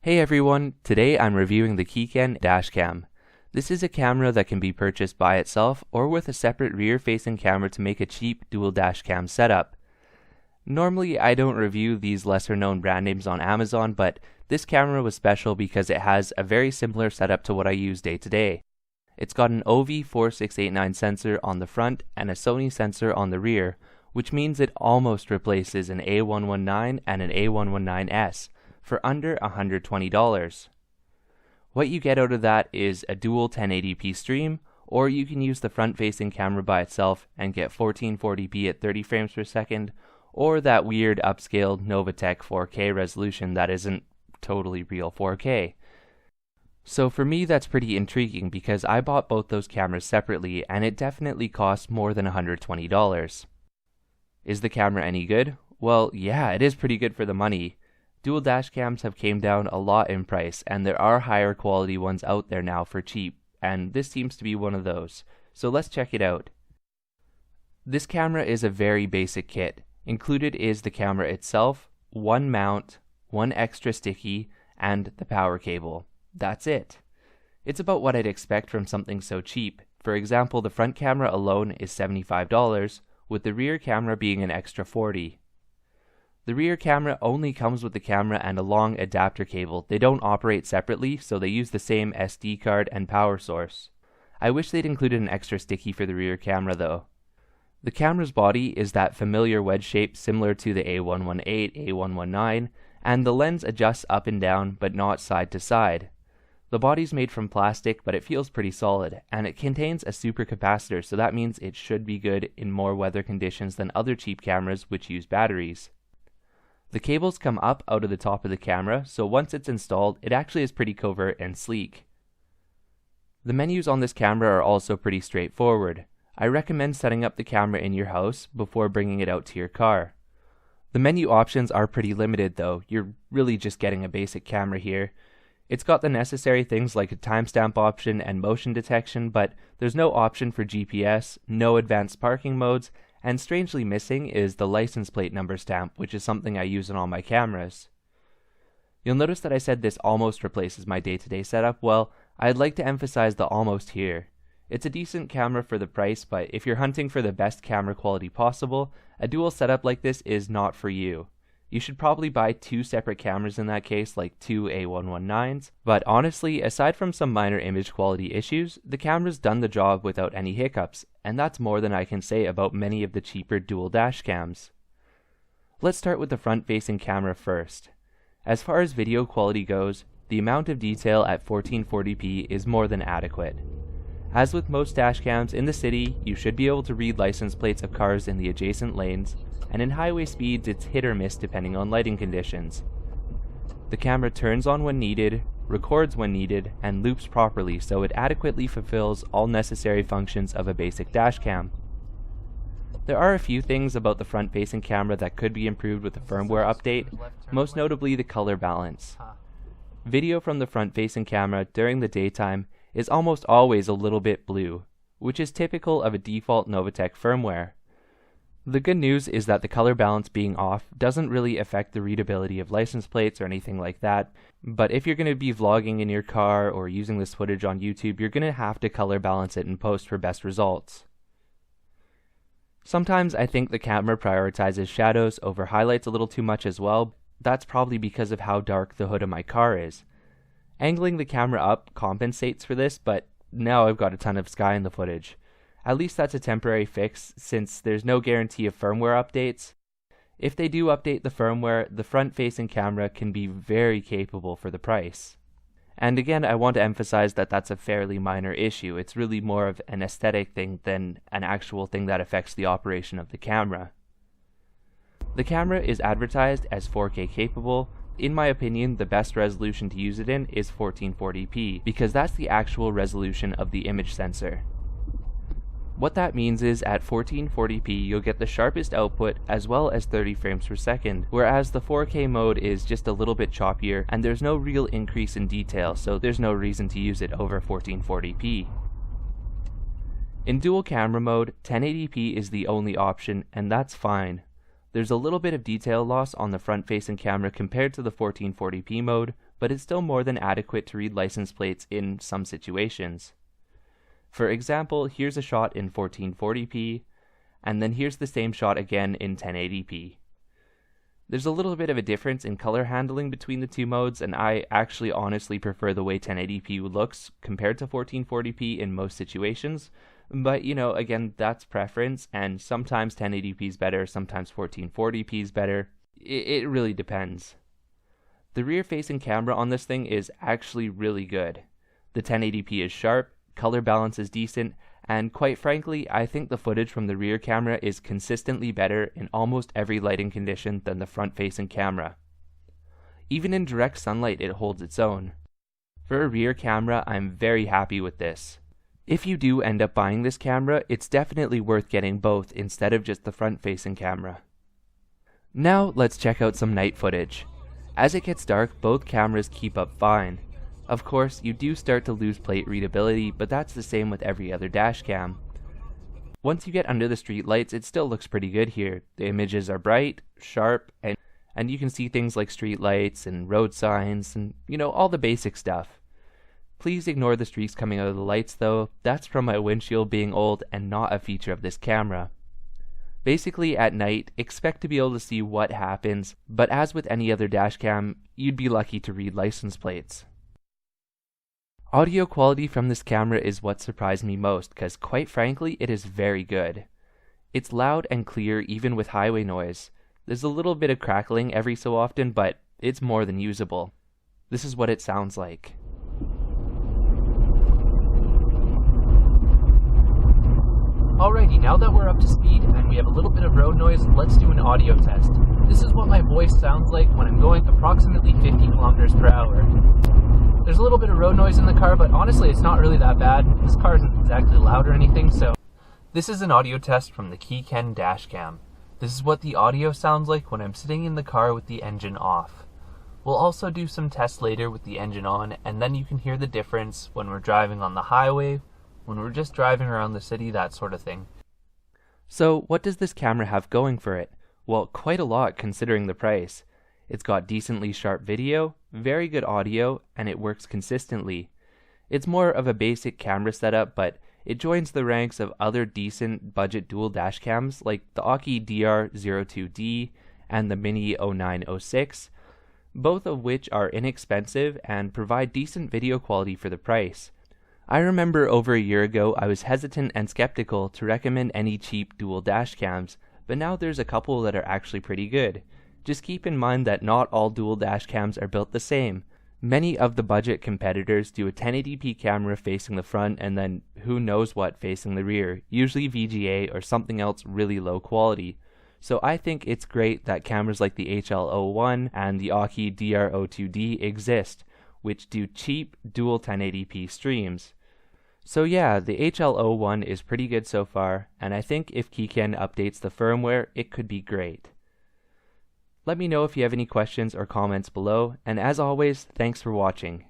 Hey everyone, today I'm reviewing the Keeken dashcam. This is a camera that can be purchased by itself or with a separate rear-facing camera to make a cheap dual dashcam setup. Normally I don't review these lesser known brand names on Amazon, but this camera was special because it has a very similar setup to what I use day to day. It's got an OV4689 sensor on the front and a Sony sensor on the rear, which means it almost replaces an A119 and an A119S. For under $120. What you get out of that is a dual 1080p stream, or you can use the front-facing camera by itself and get 1440p at 30 frames per second, or that weird upscaled Novatech 4K resolution that isn't totally real 4K. So for me that's pretty intriguing because I bought both those cameras separately and it definitely costs more than $120. Is the camera any good? Well, yeah, it is pretty good for the money. Dual dashcams have came down a lot in price, and there are higher quality ones out there now for cheap, and this seems to be one of those. So let's check it out. This camera is a very basic kit. Included is the camera itself, one mount, one extra sticky, and the power cable. That's it. It's about what I'd expect from something so cheap. For example, the front camera alone is $75, with the rear camera being an extra $40. The rear camera only comes with the camera and a long adapter cable. They don't operate separately, so they use the same SD card and power source. I wish they'd included an extra sticky for the rear camera though. The camera's body is that familiar wedge shape similar to the A118, A119, and the lens adjusts up and down but not side to side. The body's made from plastic, but it feels pretty solid, and it contains a supercapacitor, so that means it should be good in more weather conditions than other cheap cameras which use batteries. The cables come up out of the top of the camera, so once it's installed, it actually is pretty covert and sleek. The menus on this camera are also pretty straightforward. I recommend setting up the camera in your house before bringing it out to your car. The menu options are pretty limited though, you're really just getting a basic camera here. It's got the necessary things like a timestamp option and motion detection, but there's no option for GPS, no advanced parking modes, and strangely missing is the license plate number stamp, which is something I use on all my cameras. You'll notice that I said this almost replaces my day-to-day setup. Well, I'd like to emphasize the almost here. It's a decent camera for the price, but if you're hunting for the best camera quality possible, a dual setup like this is not for you. You should probably buy two separate cameras in that case, like two A119s, but honestly, aside from some minor image quality issues, the camera's done the job without any hiccups, and that's more than I can say about many of the cheaper dual dash cams. Let's start with the front-facing camera first. As far as video quality goes, the amount of detail at 1440p is more than adequate. As with most dash cams in the city, you should be able to read license plates of cars in the adjacent lanes, and in highway speeds it's hit or miss depending on lighting conditions. The camera turns on when needed, records when needed, and loops properly, so it adequately fulfills all necessary functions of a basic dashcam. There are a few things about the front-facing camera that could be improved with a firmware update, most notably the color balance. Video from the front-facing camera during the daytime is almost always a little bit blue, which is typical of a default Novatech firmware. The good news is that the color balance being off doesn't really affect the readability of license plates or anything like that, but if you're going to be vlogging in your car or using this footage on YouTube, you're going to have to color balance it in post for best results. Sometimes I think the camera prioritizes shadows over highlights a little too much as well. That's probably because of how dark the hood of my car is. Angling the camera up compensates for this, but now I've got a ton of sky in the footage. At least that's a temporary fix, since there's no guarantee of firmware updates. If they do update the firmware, the front-facing camera can be very capable for the price. And again, I want to emphasize that that's a fairly minor issue. It's really more of an aesthetic thing than an actual thing that affects the operation of the camera. The camera is advertised as 4K capable. In my opinion, the best resolution to use it in is 1440p, because that's the actual resolution of the image sensor. What that means is at 1440p you'll get the sharpest output as well as 30 frames per second, whereas the 4K mode is just a little bit choppier and there's no real increase in detail, so there's no reason to use it over 1440p. In dual camera mode, 1080p is the only option, and that's fine. There's a little bit of detail loss on the front-facing camera compared to the 1440p mode, but it's still more than adequate to read license plates in some situations. For example, here's a shot in 1440p, and then here's the same shot again in 1080p. There's a little bit of a difference in color handling between the two modes, and I actually honestly prefer the way 1080p looks compared to 1440p in most situations. But, you know, again, that's preference, and sometimes 1080p is better, sometimes 1440p is better. It really depends. The rear-facing camera on this thing is actually really good. The 1080p is sharp, color balance is decent, and quite frankly, I think the footage from the rear camera is consistently better in almost every lighting condition than the front-facing camera. Even in direct sunlight, it holds its own. For a rear camera, I'm very happy with this. If you do end up buying this camera, it's definitely worth getting both instead of just the front-facing camera. Now, let's check out some night footage. As it gets dark, both cameras keep up fine. Of course, you do start to lose plate readability, but that's the same with every other dash cam. Once you get under the street lights, it still looks pretty good here. The images are bright, sharp, and you can see things like street lights and road signs and, you know, all the basic stuff. Please ignore the streaks coming out of the lights though. That's from my windshield being old and not a feature of this camera. Basically, at night, expect to be able to see what happens, but as with any other dash cam, you'd be lucky to read license plates. Audio quality from this camera is what surprised me most, because quite frankly, it is very good. It's loud and clear even with highway noise. There's a little bit of crackling every so often, but it's more than usable. This is what it sounds like. Alrighty, now that we're up to speed and we have a little bit of road noise, let's do an audio test. This is what my voice sounds like when I'm going approximately 50 kilometers per hour. There's a little bit of road noise in the car, but honestly it's not really that bad. This car isn't exactly loud or anything, so... This is an audio test from the Keeken dashcam. This is what the audio sounds like when I'm sitting in the car with the engine off. We'll also do some tests later with the engine on, and then you can hear the difference when we're driving on the highway, when we're just driving around the city, that sort of thing. So, what does this camera have going for it? Well, quite a lot considering the price. It's got decently sharp video, very good audio, and it works consistently. It's more of a basic camera setup, but it joins the ranks of other decent budget dual dash cams like the Oki DR02D and the Mini 0906, both of which are inexpensive and provide decent video quality for the price. I remember over a year ago I was hesitant and skeptical to recommend any cheap dual dash cams, but now there's a couple that are actually pretty good. Just keep in mind that not all dual dash cams are built the same. Many of the budget competitors do a 1080p camera facing the front and then who knows what facing the rear, usually VGA or something else really low quality. So I think it's great that cameras like the HL01 and the Oki DR02D exist, which do cheap dual 1080p streams. So yeah, the HL01 is pretty good so far, and I think if Keeken updates the firmware, it could be great. Let me know if you have any questions or comments below, and as always, thanks for watching.